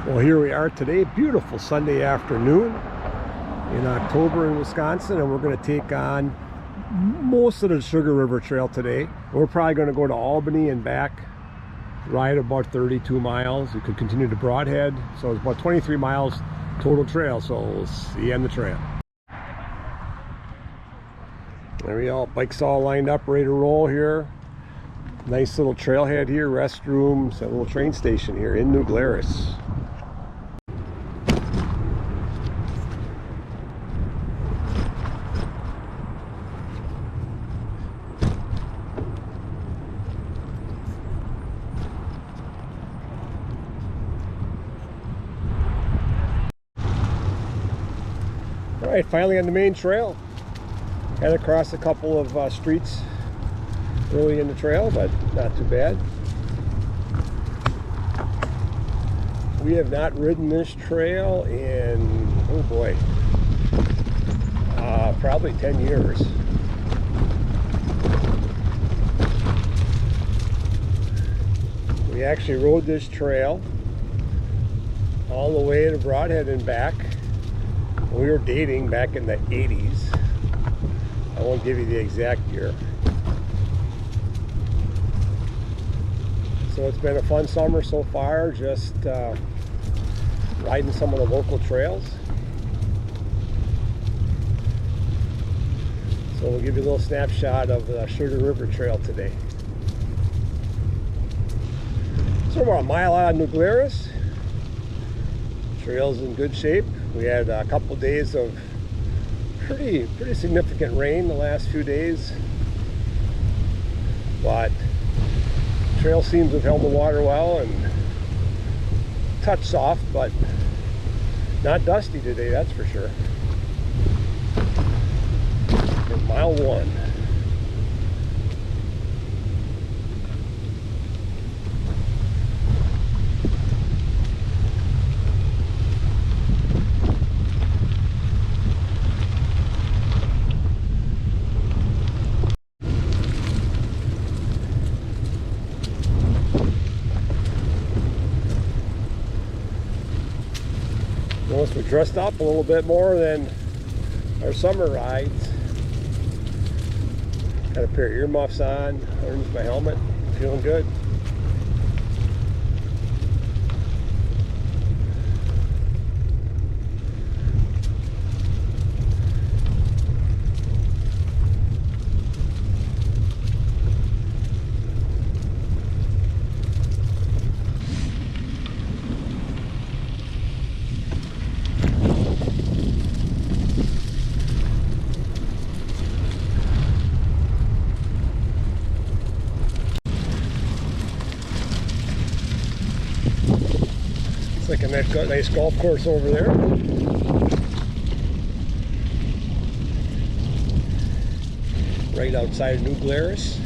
Well, here we are today, beautiful Sunday afternoon in October in Wisconsin, and we're going to take on most of the Sugar River Trail today. We're probably going to go to Albany and back, ride about 32 miles. We could continue to Broadhead, so it's about 23 miles total trail, so we'll see you on the trail. There we go, bikes all lined up, ready to roll here. Nice little trailhead here, restrooms, a little train station here in New Glarus. All right, finally on the main trail. Had to cross a couple of streets early in the trail, but not too bad. We have not ridden this trail in, oh boy, probably 10 years. We actually rode this trail all the way to Broadhead and back. We were dating back in the 80s. I won't give you the exact year. So it's been a fun summer so far, just riding some of the local trails. So we'll give you a little snapshot of the Sugar River Trail today. So we're about a mile out of New Glarus. Trail's in good shape. We had a couple days of pretty significant rain the last few days, but the trail seems to have held the water well and touch soft, but not dusty today, that's for sure. And mile one. Once we dressed up a little bit more than our summer rides. Got a pair of earmuffs on, underneath my helmet, feeling good. Like a nice golf course over there. Right outside of New Glarus.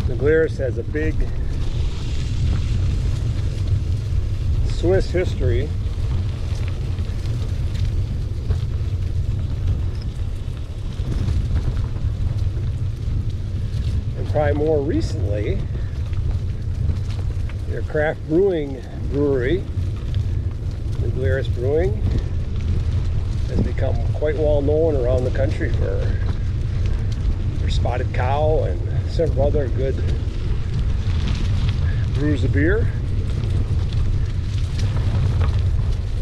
New Glarus has a big Swiss history. Probably more recently, their craft brewing brewery, New Glarus Brewing, has become quite well known around the country for their Spotted Cow and several other good brews of beer.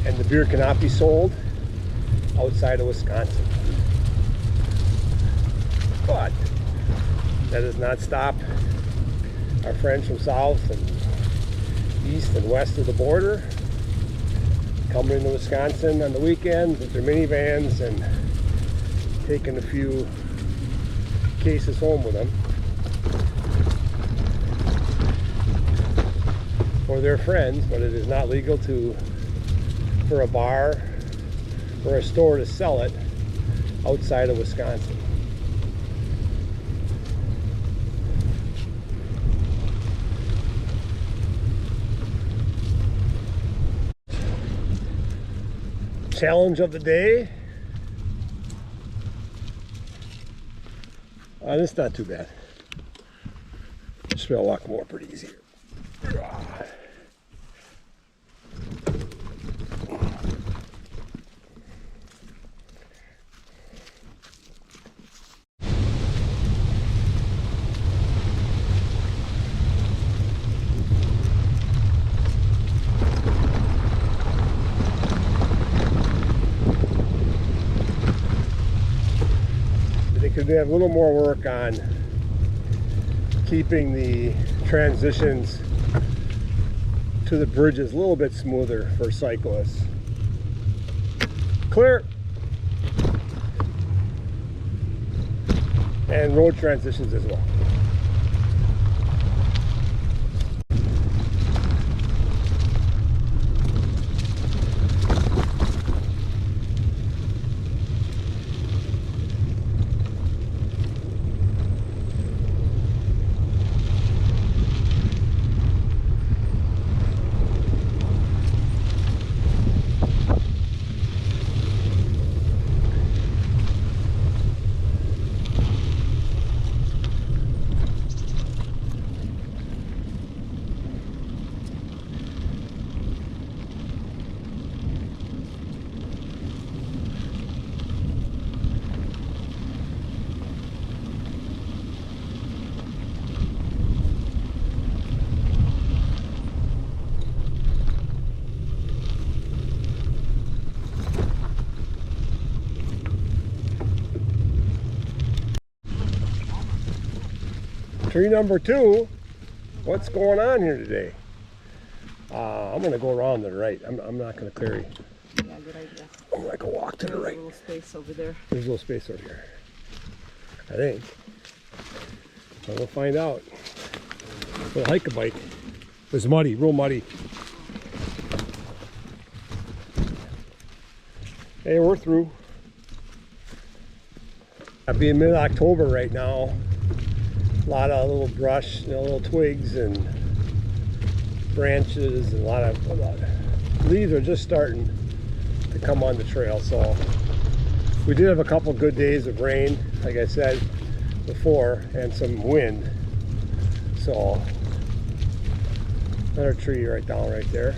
And the beer cannot be sold outside of Wisconsin. But that does not stop our friends from south and east and west of the border coming into Wisconsin on the weekends with their minivans and taking a few cases home with them for their friends. But it is not legal for a bar or a store to sell it outside of Wisconsin. Challenge of the day. This is not too bad. Just gonna walk more pretty easy here. They could have a little more work on keeping the transitions to the bridges a little bit smoother for cyclists. Clear. And road transitions as well. Tree number 2, what's going on here today? I'm going to go around to the right. I'm not going to clear you. Yeah, good idea. I'm going to go walk to the right. There's a little space over there. There's a little space over here, I think. So we'll find out. We'll hike a bike. It's muddy, real muddy. Hey, we're through. I'll be in mid-October right now. A lot of little brush, little twigs and branches, and a lot of leaves are just starting to come on the trail. So we did have a couple good days of rain, like I said before, and some wind. So another tree right down right there.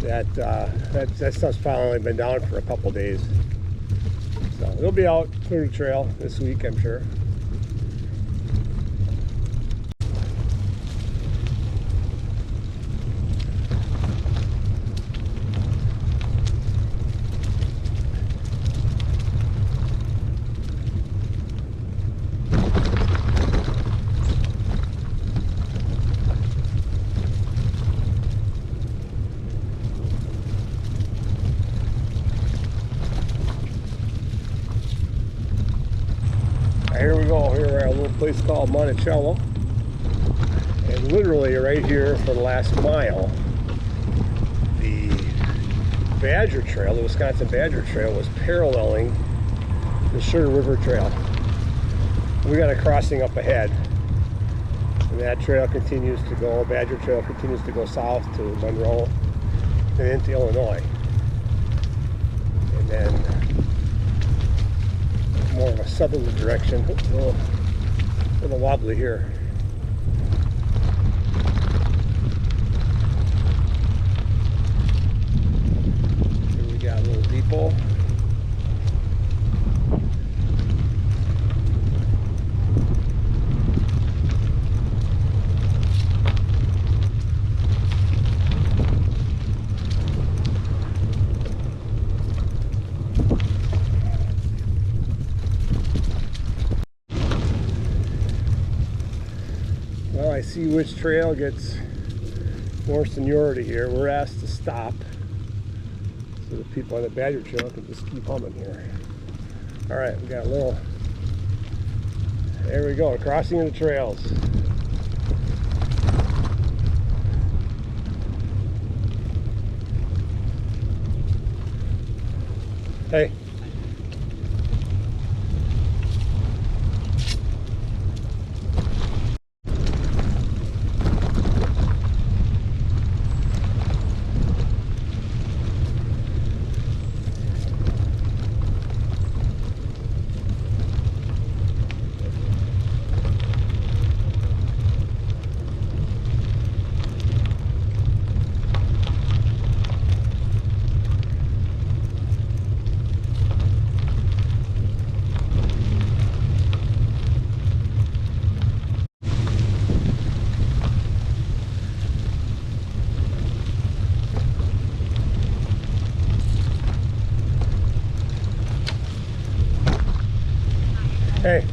That stuff's probably only been down for a couple days. So it'll be out through the trail this week, I'm sure. Here we go. Here we're at a little place called Monticello, and literally right here for the last mile, the Badger Trail, the Wisconsin Badger Trail, was paralleling the Sugar River Trail. We got a crossing up ahead, and that trail continues to go, Badger Trail continues to go south to Monroe and into Illinois, and then more of a southerly direction. A little wobbly here. Here we got a little depot. Well, I see which trail gets more seniority here. We're asked to stop so the people on the Badger Trail can just keep humming here. All right, we got a little, there we go, crossing of the trails. Hey. Hey.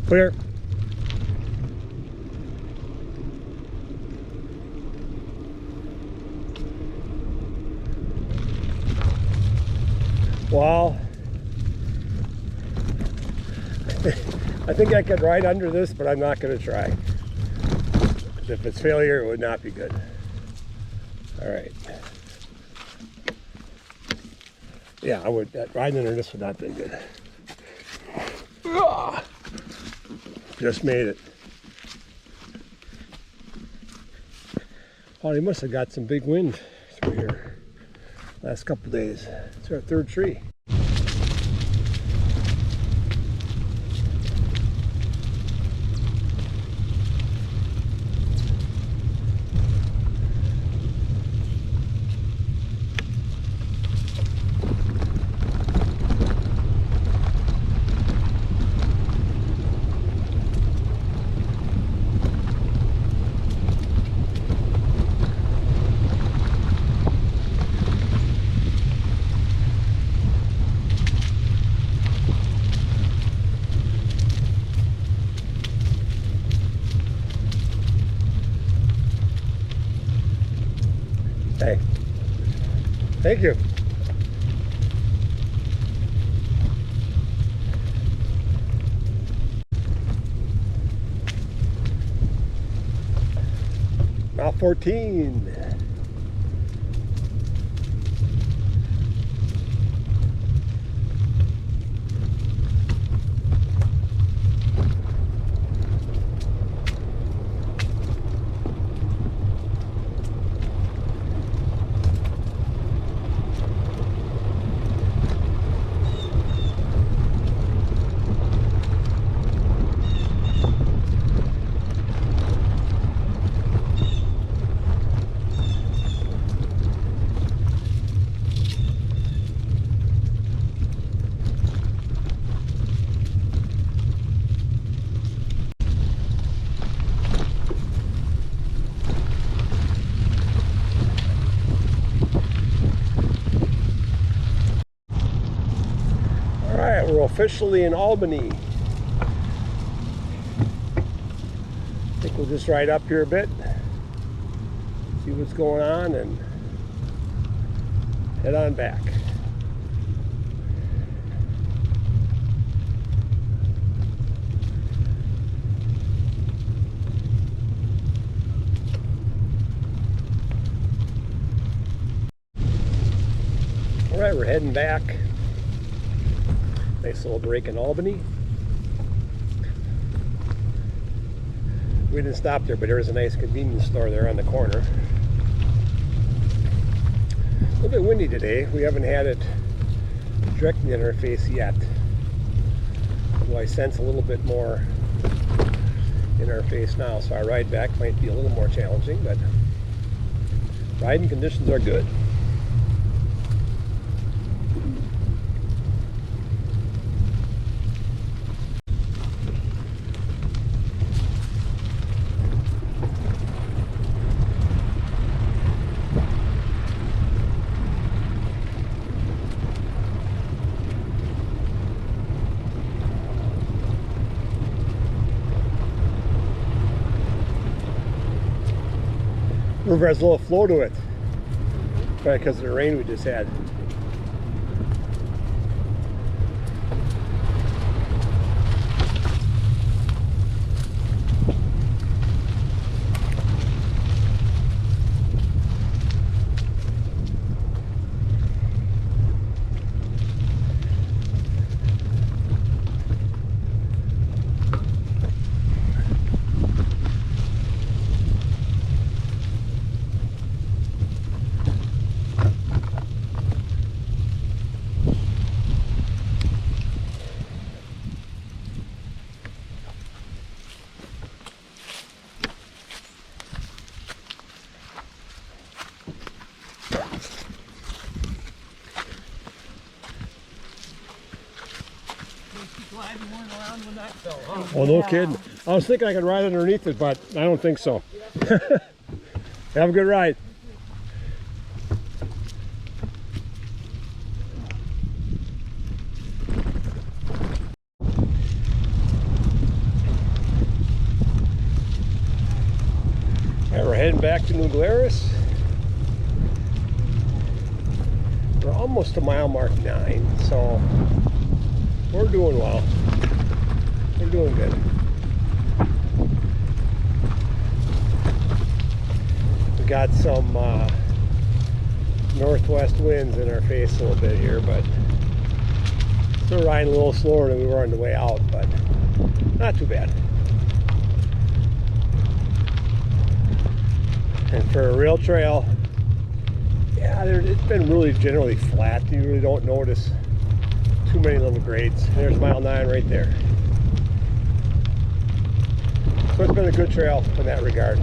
Clear. Well, I think I could ride under this, but I'm not going to try. If it's failure, it would not be good. All right. Yeah, I would. Riding under this would not be good. Ah, just made it. Oh, they must have got some big wind through here last couple days. It's our third tree. Hey, thank you. Mile 14. We're officially in Albany. I think we'll just ride up here a bit, see what's going on, and head on back. All right, we're heading back. Nice little break in Albany. We didn't stop there, but there is a nice convenience store there on the corner. A little bit windy today. We haven't had it directly in our face yet. Although I sense a little bit more in our face now, so our ride back might be a little more challenging, but riding conditions are good. River has a little flow to it, probably because of the rain we just had. going around when that fell off. Oh, no kidding. I was thinking I could ride underneath it, but I don't think so. Have a good ride. We're heading back to New Glarus. We're almost to mile mark 9, so we're doing well. We're doing good. We got some northwest winds in our face a little bit here, but still riding a little slower than we were on the way out, but not too bad. And for a real trail, yeah, it's been really generally flat. You really don't notice too many little grades. There's mile 9 right there. So it's been a good trail in that regard.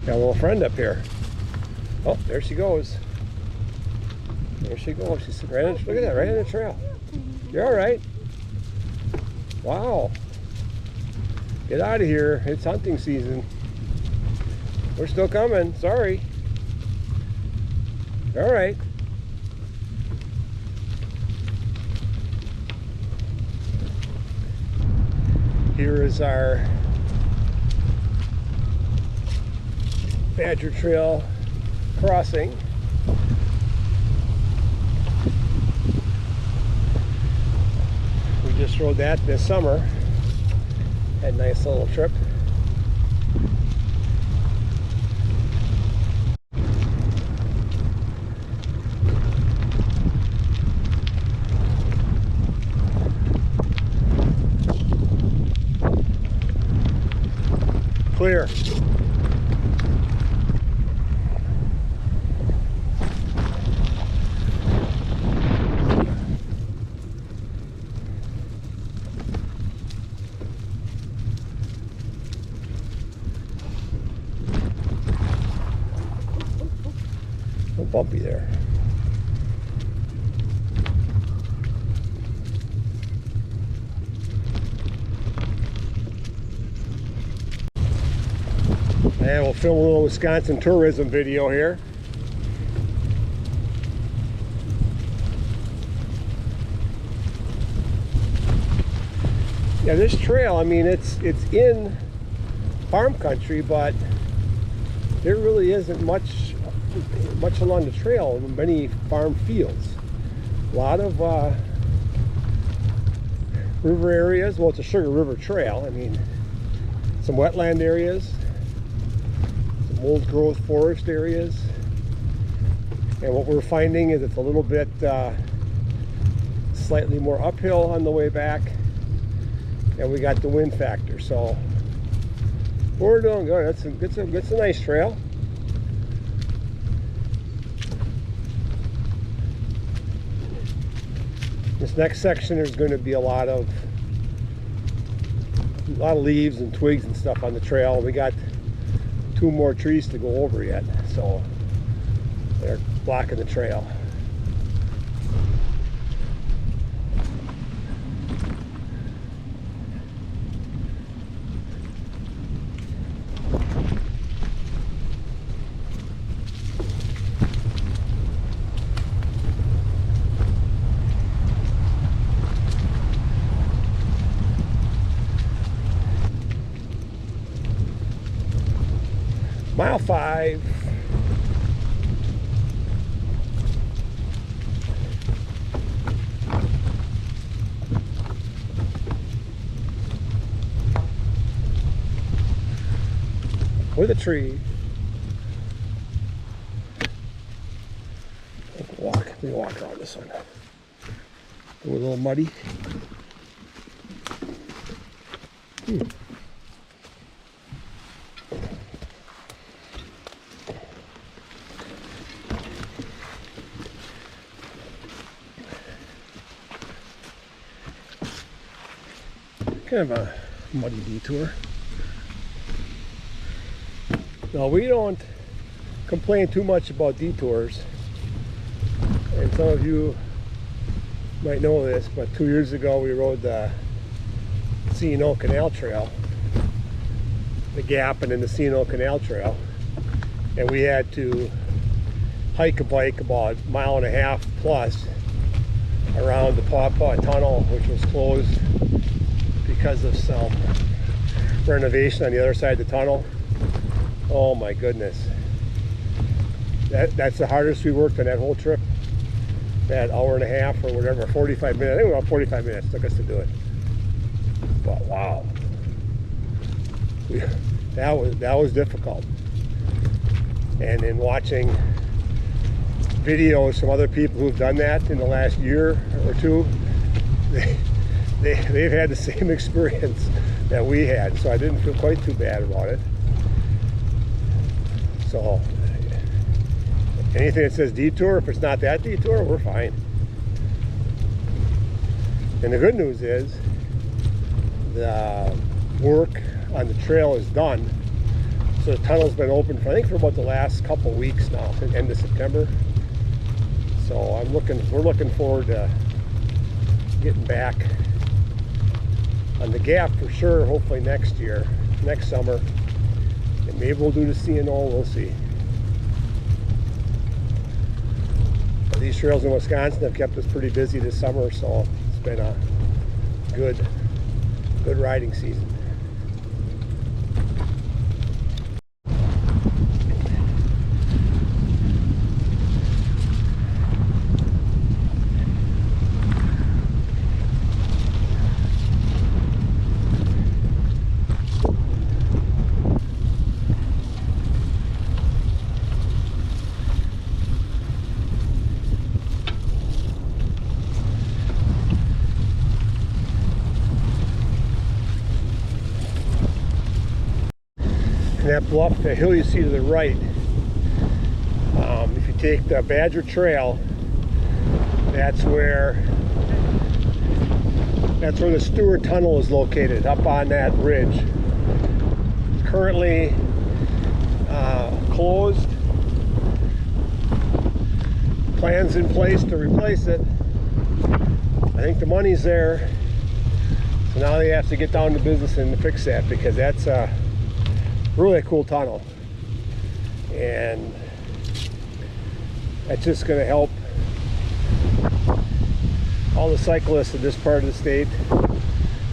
Got a little friend up here. Oh, there she goes. There she goes. She's sitting right in, look at that, right in the trail. You're all right. Wow. Get out of here. It's hunting season. We're still coming. Sorry. All right. Here is our Badger Trail crossing. We just rode that this summer. Had a nice little trip. Clear. Bumpy there. And we'll film a little Wisconsin tourism video here. Yeah, this trail, I mean, it's in farm country, but there really isn't much along the trail, many farm fields. A lot of river areas. Well, it's a Sugar River Trail. I mean, some wetland areas, some old growth forest areas. And what we're finding is it's a little bit slightly more uphill on the way back. And we got the wind factor. So we're doing good. It's a nice trail. This next section, there's going to be a lot of leaves and twigs and stuff on the trail. We got 2 more trees to go over yet, so they're blocking the trail. Mile 5. With a tree. We can walk around this one. It was a little muddy. Kind of a muddy detour. Now, we don't complain too much about detours, and some of you might know this, but 2 years ago we rode the C&O Canal Trail, the Gap and then the C&O Canal Trail, and we had to hike a bike about 1.5 miles plus around the Paw Paw Tunnel, which was closed because of some renovation on the other side of the tunnel. Oh my goodness. That's the hardest we worked on that whole trip. That 1.5 hours or whatever, 45 minutes. I think about 45 minutes took us to do it. But wow. That was difficult. And in watching videos from other people who've done that in the last year or two, they've had the same experience that we had, so I didn't feel quite too bad about it. So anything that says detour, if it's not that detour, we're fine. And the good news is the work on the trail is done. So the tunnel's been open for, I think, for about the last couple weeks now, since end of September. So we're looking forward to getting back on the Gap for sure, hopefully next year, next summer. And maybe we'll do the C&O, we'll see. But these trails in Wisconsin have kept us pretty busy this summer, so it's been a good riding season. And that bluff, the hill you see to the right, if you take the Badger Trail, that's where the Stewart Tunnel is located, up on that ridge. It's currently closed. Plans in place to replace it. I think the money's there, so now they have to get down to business and fix that, because that's really a cool tunnel, and that's just going to help all the cyclists in this part of the state,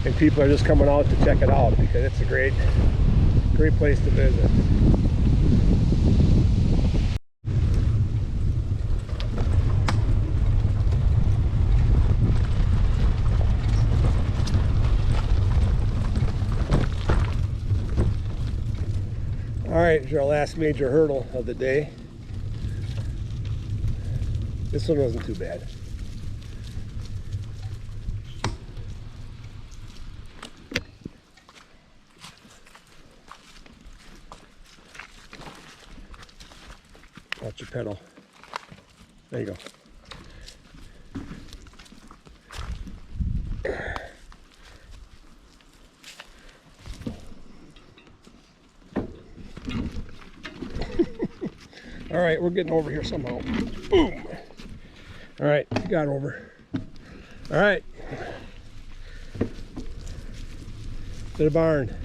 and people are just coming out to check it out because it's a great place to visit. Alright, here's our last major hurdle of the day. This one wasn't too bad. Watch your pedal. There you go. All right, we're getting over here somehow. Boom. All right, got over. All right. To the barn.